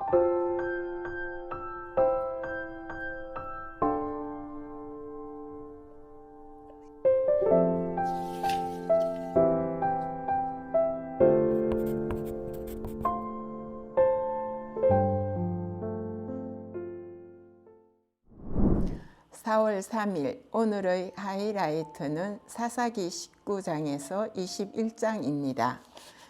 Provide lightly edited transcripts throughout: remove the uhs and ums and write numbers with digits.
(4월 3일) 오늘의 하이라이트는 사사기 19장에서 21장입니다.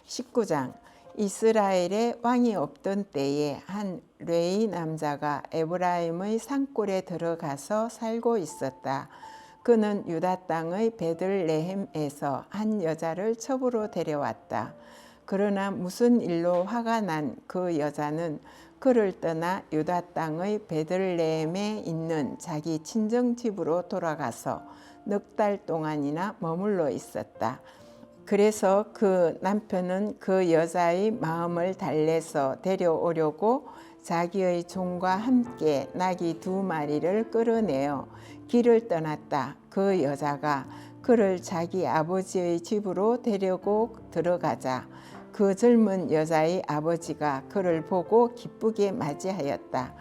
19장 이스라엘에 왕이 없던 때에 한 레위 남자가 에브라임의 산골에 들어가서 살고 있었다. 그는 유다 땅의 베들레헴에서 한 여자를 첩으로 데려왔다. 그러나 무슨 일로 화가 난 그 여자는 그를 떠나 유다 땅의 베들레헴에 있는 자기 친정집으로 돌아가서 넉 달 동안이나 머물러 있었다. 그래서 그 남편은 그 여자의 마음을 달래서 데려오려고 자기의 종과 함께 나귀 2마리를 끌어내어 길을 떠났다. 그 여자가 그를 자기 아버지의 집으로 데리고 들어가자 그 젊은 여자의 아버지가 그를 보고 기쁘게 맞이하였다.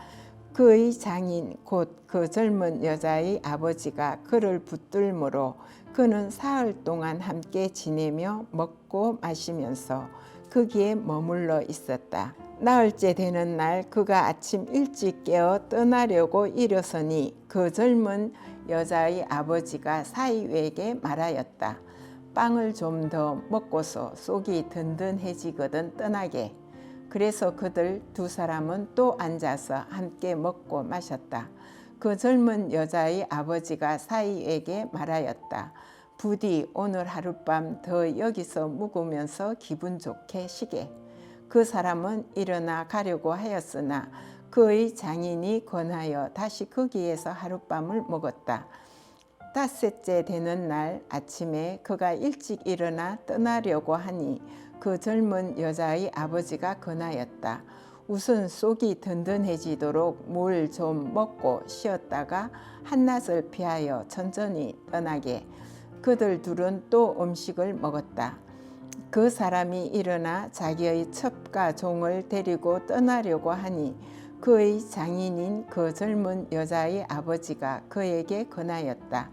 그의 장인 곧 그 젊은 여자의 아버지가 그를 붙들므로 그는 사흘 동안 함께 지내며 먹고 마시면서 거기에 머물러 있었다. 나흘째 되는 날 그가 아침 일찍 깨어 떠나려고 일어서니 그 젊은 여자의 아버지가 사위에게 말하였다. 빵을 좀 더 먹고서 속이 든든해지거든 떠나게. 그래서 그들 2사람은 또 앉아서 함께 먹고 마셨다. 그 젊은 여자의 아버지가 사위에게 말하였다. 부디 오늘 하룻밤 더 여기서 묵으면서 기분 좋게 쉬게. 그 사람은 일어나 가려고 하였으나 그의 장인이 권하여 다시 거기에서 하룻밤을 먹었다. 5째 되는 날 아침에 그가 일찍 일어나 떠나려고 하니 그 젊은 여자의 아버지가 권하였다. 우선 속이 든든해지도록 물 좀 먹고 쉬었다가 한낮을 피하여 천천히 떠나게. 그들 둘은 또 음식을 먹었다. 그 사람이 일어나 자기의 첩과 종을 데리고 떠나려고 하니 그의 장인인 그 젊은 여자의 아버지가 그에게 권하였다.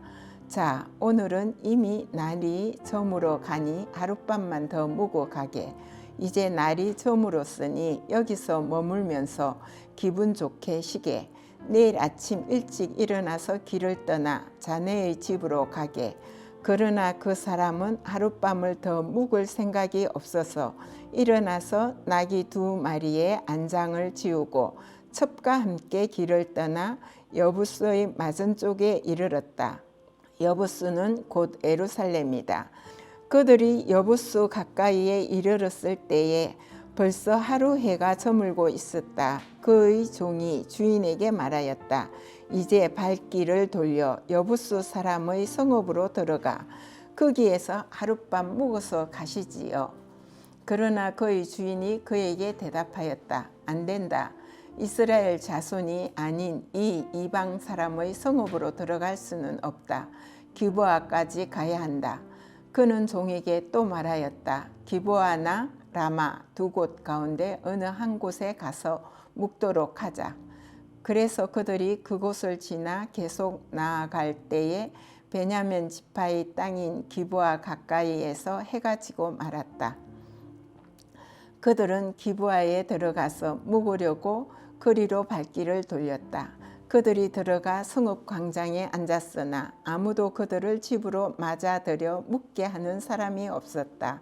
자, 오늘은 이미 날이 저물어 가니 하룻밤만 더 묵어 가게. 이제 날이 저물었으니 여기서 머물면서 기분 좋게 쉬게. 내일 아침 일찍 일어나서 길을 떠나 자네의 집으로 가게. 그러나 그 사람은 하룻밤을 더 묵을 생각이 없어서 일어나서 나귀 2마리의 안장을 지우고 첩과 함께 길을 떠나 여부스의 맞은쪽에 이르렀다. 여부스는 곧 예루살렘이다. 그들이 여부스 가까이에 이르렀을 때에 벌써 하루 해가 저물고 있었다. 그의 종이 주인에게 말하였다. 이제 발길을 돌려 여부스 사람의 성읍으로 들어가 거기에서 하룻밤 묵어서 가시지요. 그러나 그의 주인이 그에게 대답하였다. 안 된다. 이스라엘 자손이 아닌 이 이방 사람의 성읍으로 들어갈 수는 없다. 기브아까지 가야 한다. 그는 종에게 또 말하였다. 기브아나 라마 2곳 가운데 어느 한 곳에 가서 묵도록 하자. 그래서 그들이 그곳을 지나 계속 나아갈 때에 베냐민 지파의 땅인 기브아 가까이에서 해가 지고 말았다. 그들은 기브아에 들어가서 묵으려고 그리로 발길을 돌렸다. 그들이 들어가 성읍 광장에 앉았으나 아무도 그들을 집으로 맞아들여 묵게 하는 사람이 없었다.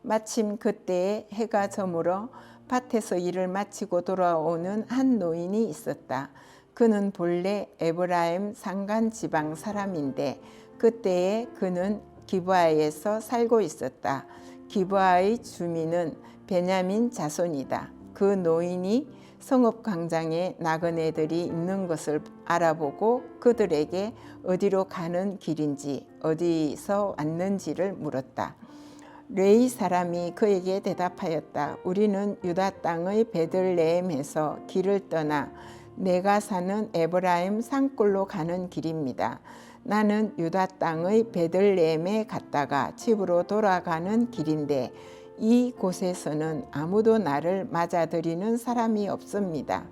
마침 그때에 해가 저물어 밭에서 일을 마치고 돌아오는 한 노인이 있었다. 그는 본래 에브라임 산간 지방 사람인데 그때에 그는 기브아에서 살고 있었다. 기브아의 주민은 베냐민 자손이다. 그 노인이 성읍 광장에 나그네들이 있는 것을 알아보고 그들에게 어디로 가는 길인지 어디서 왔는지를 물었다. 레위 사람이 그에게 대답하였다. 우리는 유다 땅의 베들레헴에서 길을 떠나 내가 사는 에브라임 산골로 가는 길입니다. 나는 유다 땅의 베들레헴에 갔다가 집으로 돌아가는 길인데 이 곳에서는 아무도 나를 맞아들이는 사람이 없습니다.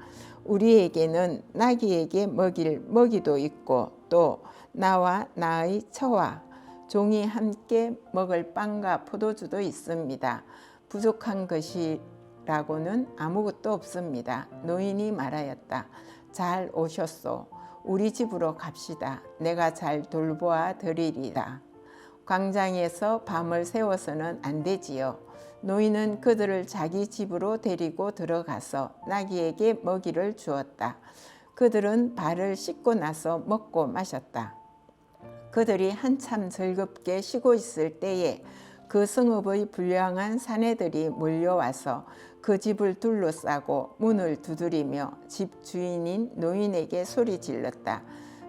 우리에게는 나귀에게 먹일 먹이도 있고 또 나와 나의 처와 종이 함께 먹을 빵과 포도주도 있습니다. 부족한 것이라고는 아무것도 없습니다. 노인이 말하였다. 잘 오셨소. 우리 집으로 갑시다. 내가 잘 돌보아 드리리라. 광장에서 밤을 새워서는 안 되지요. 노인은 그들을 자기 집으로 데리고 들어가서 나귀에게 먹이를 주었다. 그들은 발을 씻고 나서 먹고 마셨다. 그들이 한참 즐겁게 쉬고 있을 때에 그 성읍의 불량한 사내들이 몰려와서 그 집을 둘러싸고 문을 두드리며 집 주인인 노인에게 소리질렀다.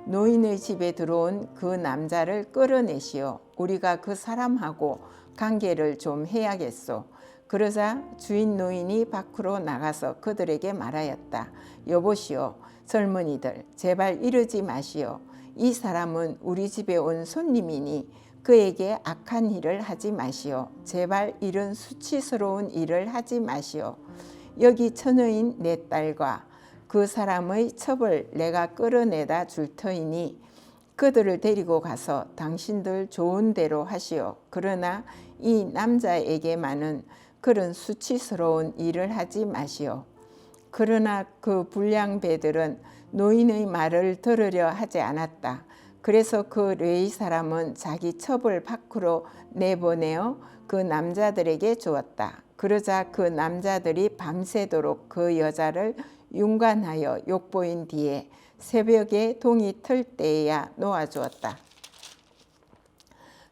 노인의 집에 들어온 그 남자를 끌어내시오. 우리가 그 사람하고 관계를 좀 해야겠소. 그러자 주인 노인이 밖으로 나가서 그들에게 말하였다. 여보시오, 젊은이들, 제발 이러지 마시오. 이 사람은 우리 집에 온 손님이니 그에게 악한 일을 하지 마시오. 제발 이런 수치스러운 일을 하지 마시오. 여기 처녀인 내 딸과 그 사람의 첩을 내가 끌어내다 줄 터이니 그들을 데리고 가서 당신들 좋은 대로 하시오. 그러나 이 남자에게만은 그런 수치스러운 일을 하지 마시오. 그러나 그 불량배들은 노인의 말을 들으려 하지 않았다. 그래서 그 레위 사람은 자기 첩을 밖으로 내보내어 그 남자들에게 주었다. 그러자 그 남자들이 밤새도록 그 여자를 윤관하여 욕보인 뒤에 새벽에 동이 틀 때에야 놓아주었다.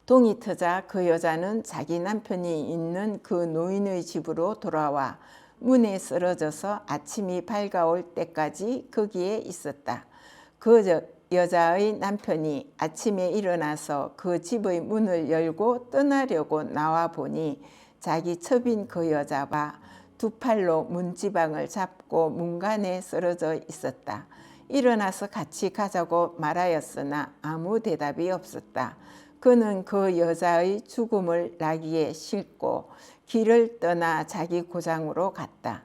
동이 트자 그 여자는 자기 남편이 있는 그 노인의 집으로 돌아와 문에 쓰러져서 아침이 밝아올 때까지 거기에 있었다. 그 여자의 남편이 아침에 일어나서 그 집의 문을 열고 떠나려고 나와 보니 자기 첩인 그 여자가 두 팔로 문지방을 잡고 문간에 쓰러져 있었다. 일어나서 같이 가자고 말하였으나 아무 대답이 없었다. 그는 그 여자의 죽음을 나귀에 싣고 길을 떠나 자기 고장으로 갔다.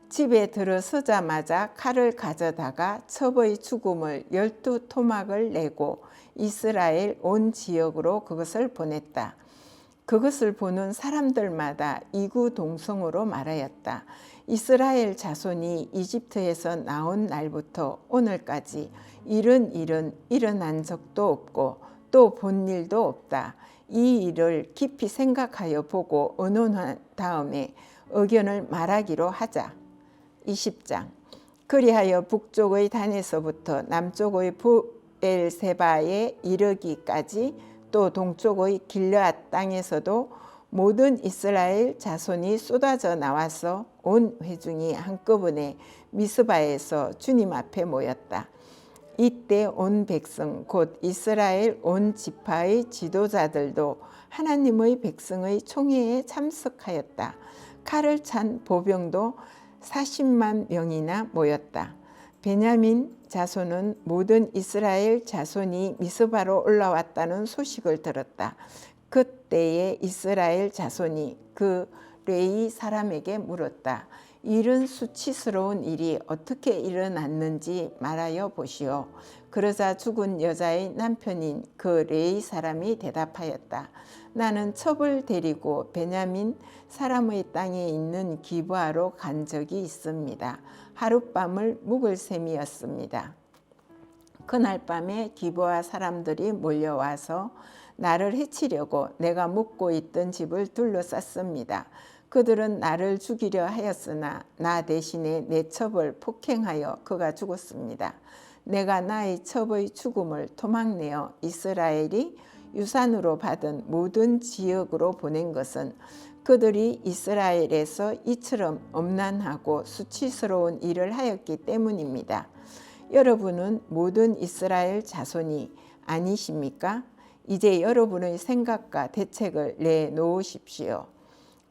집에 들어서자마자 칼을 가져다가 첩의 죽음을 12토막을 내고 이스라엘 온 지역으로 그것을 보냈다. 그것을 보는 사람들마다 이구동성으로 말하였다. 이스라엘 자손이 이집트에서 나온 날부터 오늘까지 이런 일은 일어난 적도 없고 또 본 일도 없다. 이 일을 깊이 생각하여 보고 의논한 다음에 의견을 말하기로 하자. 20장. 그리하여 북쪽의 단에서부터 남쪽의 부엘세바에 이르기까지 또 동쪽의 길르앗 땅에서도 모든 이스라엘 자손이 쏟아져 나와서 온 회중이 한꺼번에 미스바에서 주님 앞에 모였다. 이때 온 백성 곧 이스라엘 온 지파의 지도자들도 하나님의 백성의 총회에 참석하였다. 칼을 찬 보병도 40만 명이나 모였다. 베냐민 자손은 모든 이스라엘 자손이 미스바로 올라왔다는 소식을 들었다. 그때에 이스라엘 자손이 그 레위 사람에게 물었다. 이런 수치스러운 일이 어떻게 일어났는지 말하여 보시오. 그러자 죽은 여자의 남편인 그 레위 사람이 대답하였다. 나는 첩을 데리고 베냐민 사람의 땅에 있는 기브아로 간 적이 있습니다. 하룻밤을 묵을 셈이었습니다. 그날 밤에 기브아 사람들이 몰려와서 나를 해치려고 내가 묵고 있던 집을 둘러쌌습니다. 그들은 나를 죽이려 하였으나 나 대신에 내 첩을 폭행하여 그가 죽었습니다. 내가 나의 첩의 죽음을 토막내어 이스라엘이 유산으로 받은 모든 지역으로 보낸 것은 그들이 이스라엘에서 이처럼 엄난하고 수치스러운 일을 하였기 때문입니다. 여러분은 모든 이스라엘 자손이 아니십니까? 이제 여러분의 생각과 대책을 내놓으십시오.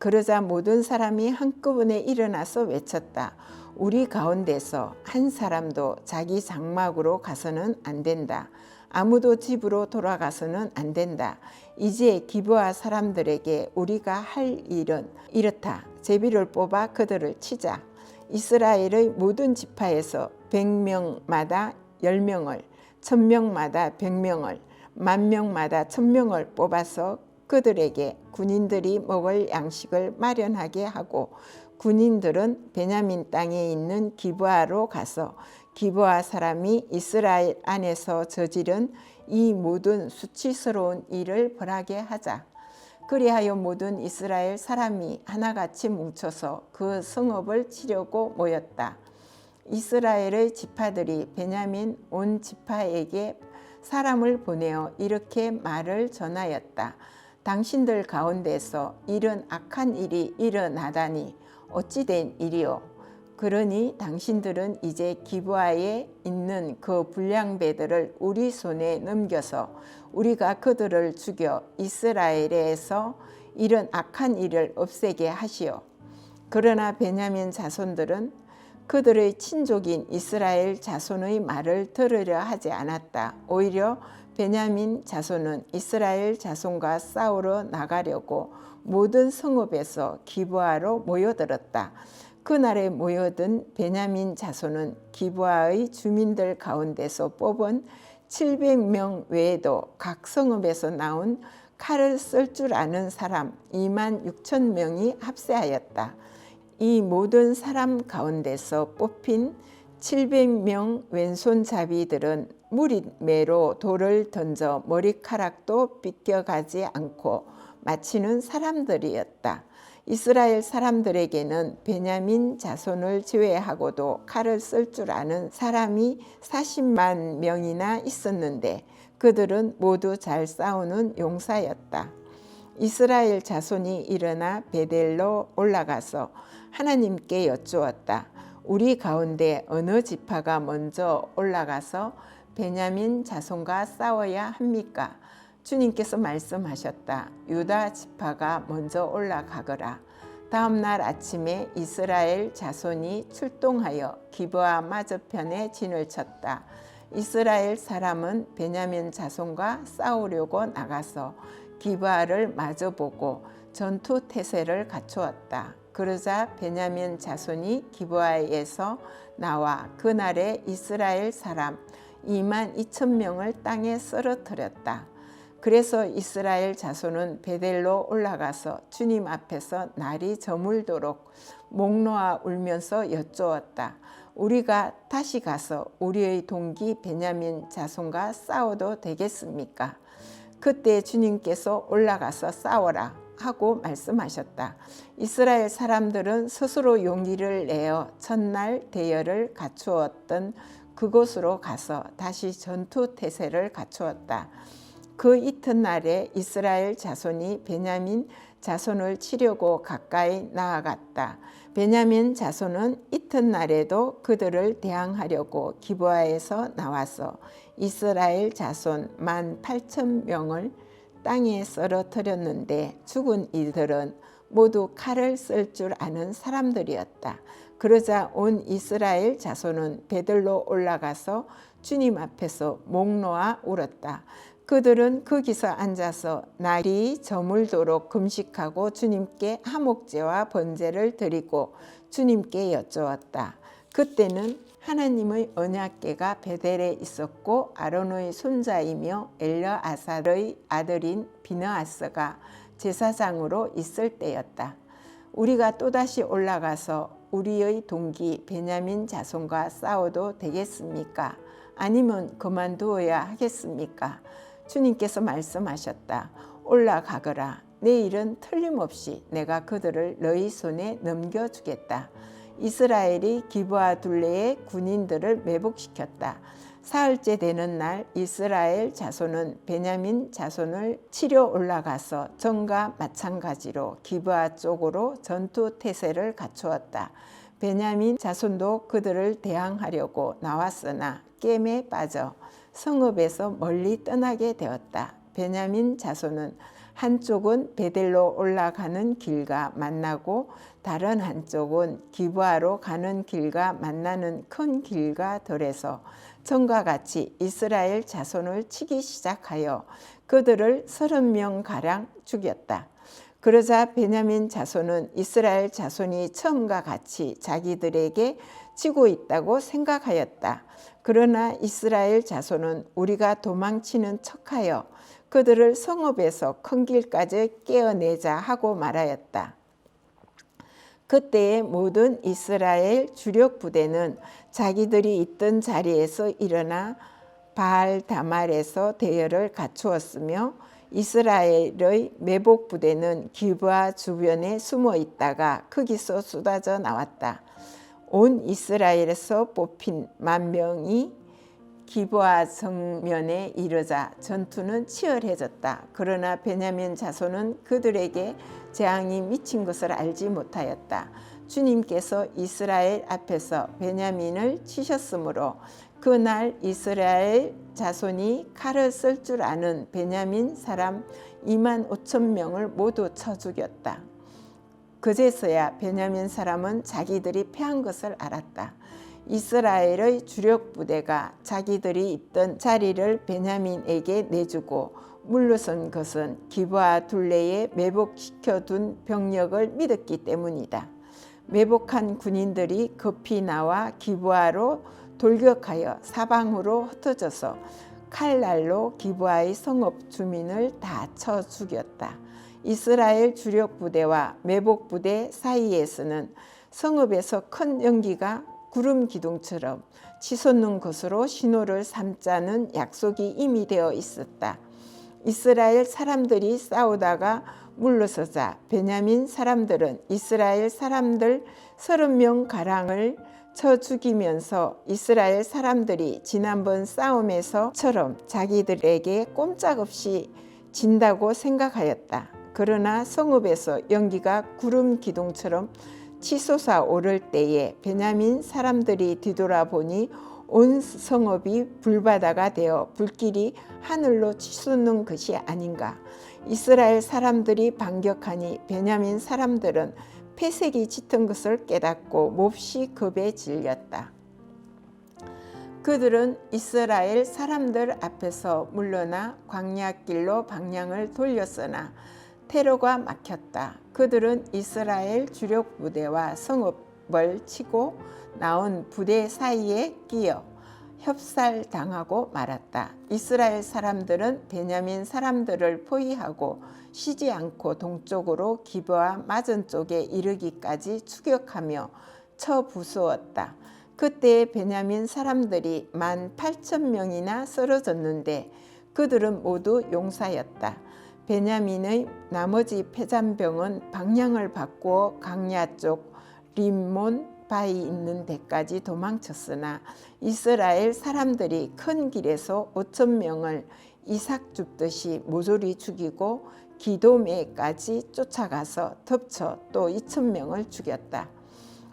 그러자 모든 사람이 한꺼번에 일어나서 외쳤다. 우리 가운데서 한 사람도 자기 장막으로 가서는 안 된다. 아무도 집으로 돌아가서는 안 된다. 이제 기브아 사람들에게 우리가 할 일은 이렇다. 제비를 뽑아 그들을 치자. 이스라엘의 모든 지파에서 100명마다 10명을, 1000명마다 100명을, 10,000명마다 1000명을 뽑아서 그들에게 군인들이 먹을 양식을 마련하게 하고, 군인들은 베냐민 땅에 있는 기브아로 가서 기브아 사람이 이스라엘 안에서 저지른 이 모든 수치스러운 일을 벌하게 하자. 그리하여 모든 이스라엘 사람이 하나같이 뭉쳐서 그 성읍을 치려고 모였다. 이스라엘의 지파들이 베냐민 온 지파에게 사람을 보내어 이렇게 말을 전하였다. 당신들 가운데서 이런 악한 일이 일어나다니 어찌된 일이요? 그러니 당신들은 이제 기브아에 있는 그 불량배들을 우리 손에 넘겨서 우리가 그들을 죽여 이스라엘에서 이런 악한 일을 없애게 하시오. 그러나 베냐민 자손들은 그들의 친족인 이스라엘 자손의 말을 들으려 하지 않았다. 오히려 베냐민 자손은 이스라엘 자손과 싸우러 나가려고 모든 성읍에서 기브아로 모여들었다. 그날에 모여든 베냐민 자손은 기브아의 주민들 가운데서 뽑은 700명 외에도 각 성읍에서 나온 칼을 쓸 줄 아는 사람 26,000명이 합세하였다. 이 모든 사람 가운데서 뽑힌 700명 왼손잡이들은 무리매로 돌을 던져 머리카락도 빗겨가지 않고 마치는 사람들이었다. 이스라엘 사람들에게는 베냐민 자손을 제외하고도 칼을 쓸 줄 아는 사람이 40만 명이나 있었는데 그들은 모두 잘 싸우는 용사였다. 이스라엘 자손이 일어나 베델로 올라가서 하나님께 여쭈었다. 우리 가운데 어느 지파가 먼저 올라가서 베냐민 자손과 싸워야 합니까? 주님께서 말씀하셨다. 유다 지파가 먼저 올라가거라. 다음 날 아침에 이스라엘 자손이 출동하여 기브아 맞은편에 진을 쳤다. 이스라엘 사람은 베냐민 자손과 싸우려고 나가서 기브아를 마주보고 전투 태세를 갖추었다. 그러자 베냐민 자손이 기브아에서 나와 그날에 이스라엘 사람 22,000명을 땅에 쓰러뜨렸다. 그래서 이스라엘 자손은 베델로 올라가서 주님 앞에서 날이 저물도록 목 놓아 울면서 여쭈었다. 우리가 다시 가서 우리의 동기 베냐민 자손과 싸워도 되겠습니까? 그때 주님께서 올라가서 싸워라 하고 말씀하셨다. 이스라엘 사람들은 스스로 용기를 내어 첫날 대열을 갖추었던 그곳으로 가서 다시 전투 태세를 갖추었다. 그 이튿날에 이스라엘 자손이 베냐민 자손을 치려고 가까이 나아갔다. 베냐민 자손은 이튿날에도 그들을 대항하려고 기브아에서 나와서 이스라엘 자손 18,000명을 땅에 쓰러뜨렸는데 죽은 이들은 모두 칼을 쓸 줄 아는 사람들이었다. 그러자 온 이스라엘 자손은 베들로 올라가서 주님 앞에서 목 놓아 울었다. 그들은 거기서 앉아서 날이 저물도록 금식하고 주님께 화목제와 번제를 드리고 주님께 여쭈었다. 그때는 하나님의 언약궤가 베델에 있었고 아론의 손자이며 엘르아살의 아들인 비느하스가 제사장으로 있을 때였다. 우리가 또다시 올라가서 우리의 동기 베냐민 자손과 싸워도 되겠습니까? 아니면 그만두어야 하겠습니까? 주님께서 말씀하셨다. 올라가거라. 내일은 틀림없이 내가 그들을 너희 손에 넘겨주겠다. 이스라엘이 기브아 둘레의 군인들을 매복시켰다. 사흘째 되는 날 이스라엘 자손은 베냐민 자손을 치려 올라가서 전과 마찬가지로 기브아 쪽으로 전투 태세를 갖추었다. 베냐민 자손도 그들을 대항하려고 나왔으나 게임에 빠져 성읍에서 멀리 떠나게 되었다. 베냐민 자손은 한쪽은 베델로 올라가는 길과 만나고 다른 한쪽은 기브아로 가는 길과 만나는 큰 길과 덜해서 전과 같이 이스라엘 자손을 치기 시작하여 그들을 30명가량 죽였다. 그러자 베냐민 자손은 이스라엘 자손이 처음과 같이 자기들에게 치고 있다고 생각하였다. 그러나 이스라엘 자손은 우리가 도망치는 척하여 그들을 성읍에서 큰 길까지 깨어내자 하고 말하였다. 그때의 모든 이스라엘 주력 부대는 자기들이 있던 자리에서 일어나 바알 다말에서 대열을 갖추었으며 이스라엘의 매복 부대는 기브아 주변에 숨어 있다가 거기서 쏟아져 나왔다. 온 이스라엘에서 뽑힌 10,000명이 기브아 성면에 이르자 전투는 치열해졌다. 그러나 베냐민 자손은 그들에게 재앙이 미친 것을 알지 못하였다. 주님께서 이스라엘 앞에서 베냐민을 치셨으므로 그날 이스라엘 자손이 칼을 쓸 줄 아는 베냐민 사람 25,000명을 모두 쳐 죽였다. 그제서야 베냐민 사람은 자기들이 패한 것을 알았다. 이스라엘의 주력 부대가 자기들이 있던 자리를 베냐민에게 내주고 물러선 것은 기브아 둘레에 매복시켜둔 병력을 믿었기 때문이다. 매복한 군인들이 급히 나와 기브아로 돌격하여 사방으로 흩어져서 칼날로 기브아의 성읍 주민을 다 쳐 죽였다. 이스라엘 주력 부대와 매복 부대 사이에서는 성읍에서 큰 연기가 구름 기둥처럼 치솟는 것으로 신호를 삼자는 약속이 이미 되어 있었다. 이스라엘 사람들이 싸우다가 물러서자 베냐민 사람들은 이스라엘 사람들 30명가량을 쳐 죽이면서 이스라엘 사람들이 지난번 싸움에서처럼 자기들에게 꼼짝없이 진다고 생각하였다. 그러나 성읍에서 연기가 구름 기둥처럼 치솟아 오를 때에 베냐민 사람들이 뒤돌아보니 온 성읍이 불바다가 되어 불길이 하늘로 치솟는 것이 아닌가. 이스라엘 사람들이 반격하니 베냐민 사람들은 패색이 짙은 것을 깨닫고 몹시 겁에 질렸다. 그들은 이스라엘 사람들 앞에서 물러나 광야길로 방향을 돌렸으나 테러가 막혔다. 그들은 이스라엘 주력 부대와 성읍을 치고 나온 부대 사이에 끼어 협살당하고 말았다. 이스라엘 사람들은 베냐민 사람들을 포위하고 쉬지 않고 동쪽으로 기브아 맞은 쪽에 이르기까지 추격하며 쳐 부수었다. 그때 베냐민 사람들이 18,000명이나 쓰러졌는데 그들은 모두 용사였다. 베냐민의 나머지 패잔병은 방향을 바꾸어 강야 쪽 림몬 바위 있는 데까지 도망쳤으나 이스라엘 사람들이 큰 길에서 5,000명을 이삭 줍듯이 모조리 죽이고 기도메까지 쫓아가서 덮쳐 또 2,000명을 죽였다.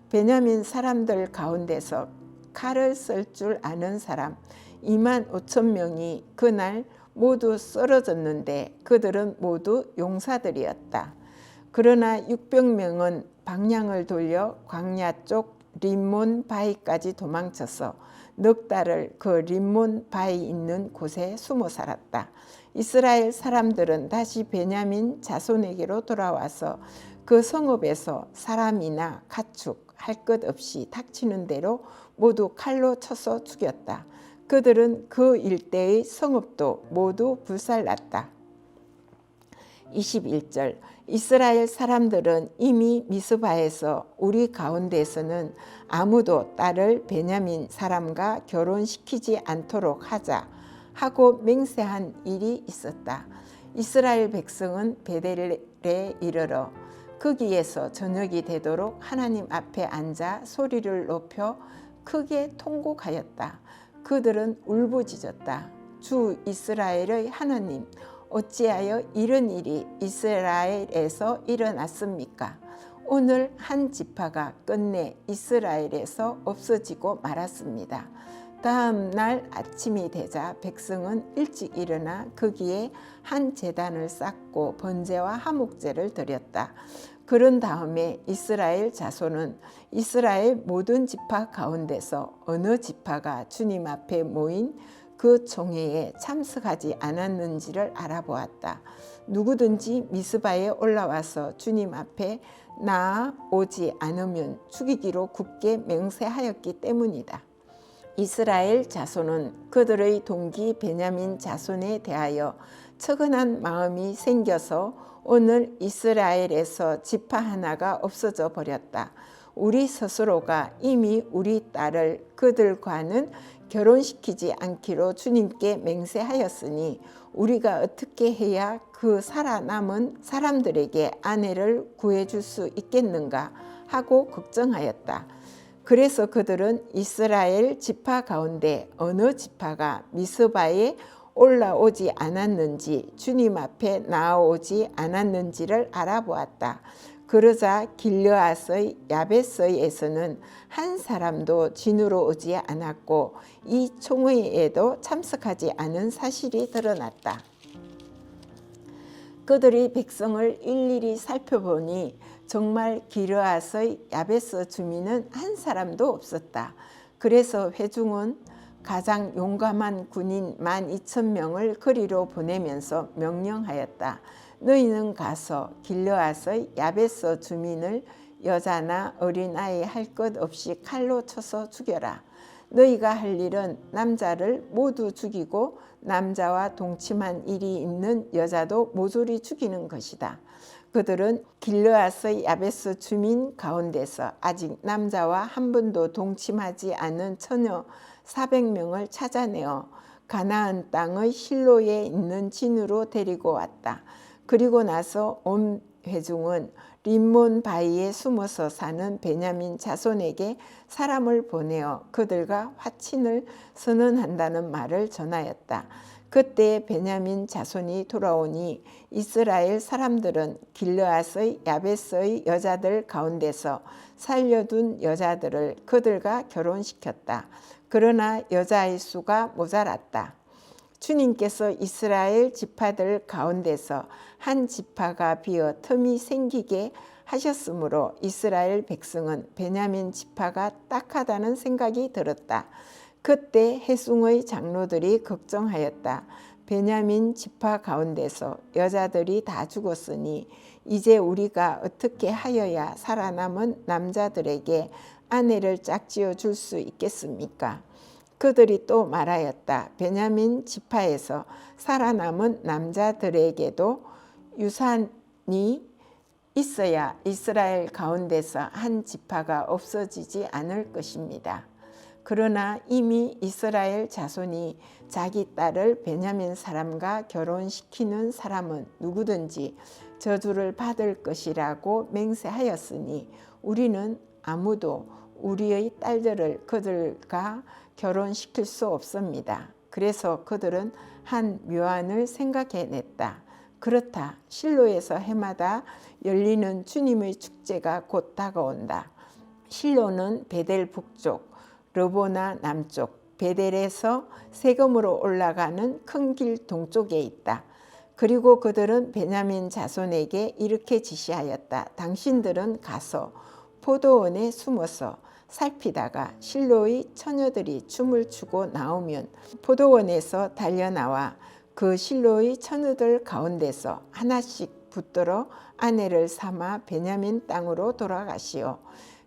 베냐민 사람들 가운데서 칼을 쓸 줄 아는 사람 25,000명이 그날 모두 쓰러졌는데 그들은 모두 용사들이었다. 그러나 600명은 방향을 돌려 광야 쪽 림몬 바위까지 도망쳐서 넉 달을 그 림몬 바위 있는 곳에 숨어 살았다. 이스라엘 사람들은 다시 베냐민 자손에게로 돌아와서 그 성읍에서 사람이나 가축 할 것 없이 닥치는 대로 모두 칼로 쳐서 죽였다. 그들은 그 일대의 성읍도 모두 불살랐다. 21절 이스라엘 사람들은 이미 미스바에서 우리 가운데서는 아무도 딸을 베냐민 사람과 결혼시키지 않도록 하자 하고 맹세한 일이 있었다. 이스라엘 백성은 베델에 이르러 거기에서 저녁이 되도록 하나님 앞에 앉아 소리를 높여 크게 통곡하였다. 그들은 울부짖었다. 주 이스라엘의 하나님, 어찌하여 이런 일이 이스라엘에서 일어났습니까? 오늘 한 지파가 끝내 이스라엘에서 없어지고 말았습니다. 다음 날 아침이 되자 백성은 일찍 일어나 거기에 한 제단을 쌓고 번제와 화목제를 드렸다. 그런 다음에 이스라엘 자손은 이스라엘 모든 지파 가운데서 어느 지파가 주님 앞에 모인 그 총회에 참석하지 않았는지를 알아보았다. 누구든지 미스바에 올라와서 주님 앞에 나아오지 않으면 죽이기로 굳게 맹세하였기 때문이다. 이스라엘 자손은 그들의 동기 베냐민 자손에 대하여 처근한 마음이 생겨서 오늘 이스라엘에서 지파 하나가 없어져 버렸다. 우리 스스로가 이미 우리 딸을 그들과는 결혼시키지 않기로 주님께 맹세하였으니 우리가 어떻게 해야 그 살아남은 사람들에게 아내를 구해줄 수 있겠는가 하고 걱정하였다. 그래서 그들은 이스라엘 지파 가운데 어느 지파가 미스바에 올라오지 않았는지 주님 앞에 나아오지 않았는지를 알아보았다. 그러자 길르앗의 야베스에서는 한 사람도 진으로 오지 않았고 이 총회에도 참석하지 않은 사실이 드러났다. 그들이 백성을 일일이 살펴보니 정말 길르앗의 야베스 주민은 한 사람도 없었다. 그래서 회중은 가장 용감한 군인 12,000명을 거리로 보내면서 명령하였다. 너희는 가서 길르앗의 야베스 주민을 여자나 어린아이 할 것 없이 칼로 쳐서 죽여라. 너희가 할 일은 남자를 모두 죽이고 남자와 동침한 일이 있는 여자도 모조리 죽이는 것이다. 그들은 길르앗의 야베스 주민 가운데서 아직 남자와 한 번도 동침하지 않은 처녀 400명을 찾아내어 가나안 땅의 실로에 있는 진으로 데리고 왔다. 그리고 나서 온 회중은 림몬 바위에 숨어서 사는 베냐민 자손에게 사람을 보내어 그들과 화친을 선언한다는 말을 전하였다. 그때 베냐민 자손이 돌아오니 이스라엘 사람들은 길르앗의 야베스의 여자들 가운데서 살려둔 여자들을 그들과 결혼시켰다. 그러나 여자의 수가 모자랐다. 주님께서 이스라엘 지파들 가운데서 한 지파가 비어 틈이 생기게 하셨으므로 이스라엘 백성은 베냐민 지파가 딱하다는 생각이 들었다. 그때 회중의 장로들이 걱정하였다. 베냐민 지파 가운데서 여자들이 다 죽었으니 이제 우리가 어떻게 하여야 살아남은 남자들에게 아내를 짝지어 줄 수 있겠습니까? 그들이 또 말하였다. 베냐민 지파에서 살아남은 남자들에게도 유산이 있어야 이스라엘 가운데서 한 지파가 없어지지 않을 것입니다. 그러나 이미 이스라엘 자손이 자기 딸을 베냐민 사람과 결혼시키는 사람은 누구든지 저주를 받을 것이라고 맹세하였으니 우리는 아무도 우리의 딸들을 그들과 결혼시킬 수 없습니다. 그래서 그들은 한 묘안을 생각해냈다. 그렇다. 실로에서 해마다 열리는 주님의 축제가 곧 다가온다. 실로는 베델 북쪽, 르보나 남쪽, 베델에서 세금으로 올라가는 큰 길 동쪽에 있다. 그리고 그들은 베냐민 자손에게 이렇게 지시하였다. 당신들은 가서 포도원에 숨어서 살피다가 실로의 처녀들이 춤을 추고 나오면 포도원에서 달려나와 그 실로의 처녀들 가운데서 하나씩 붙들어 아내를 삼아 베냐민 땅으로 돌아가시오.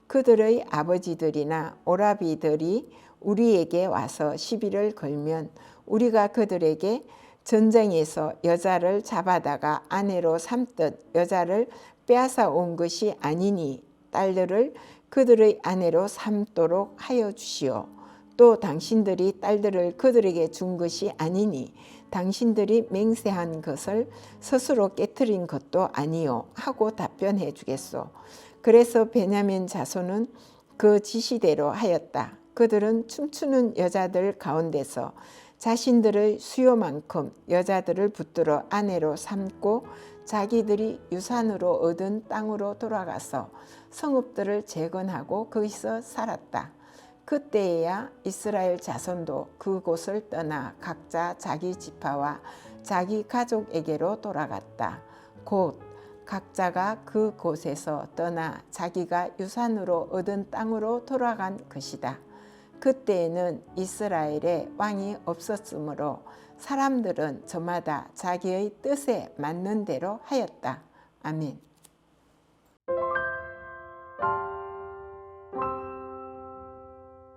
그들의 아버지들이나 오라비들이 우리에게 와서 시비를 걸면 우리가 그들에게 전쟁에서 여자를 잡아다가 아내로 삼듯 여자를 빼앗아 온 것이 아니니 딸들을 그들의 아내로 삼도록 하여 주시오. 또 당신들이 딸들을 그들에게 준 것이 아니니 당신들이 맹세한 것을 스스로 깨뜨린 것도 아니요 하고 답변해 주겠소. 그래서 베냐민 자손은 그 지시대로 하였다. 그들은 춤추는 여자들 가운데서 자신들의 수요만큼 여자들을 붙들어 아내로 삼고 자기들이 유산으로 얻은 땅으로 돌아가서 성읍들을 재건하고 거기서 살았다. 그때에야 이스라엘 자손도 그곳을 떠나 각자 자기 지파와 자기 가족에게로 돌아갔다. 곧 각자가 그곳에서 떠나 자기가 유산으로 얻은 땅으로 돌아간 것이다. 그때에는 이스라엘에 왕이 없었으므로 사람들은 저마다 자기의 뜻에 맞는 대로 하였다. 아멘.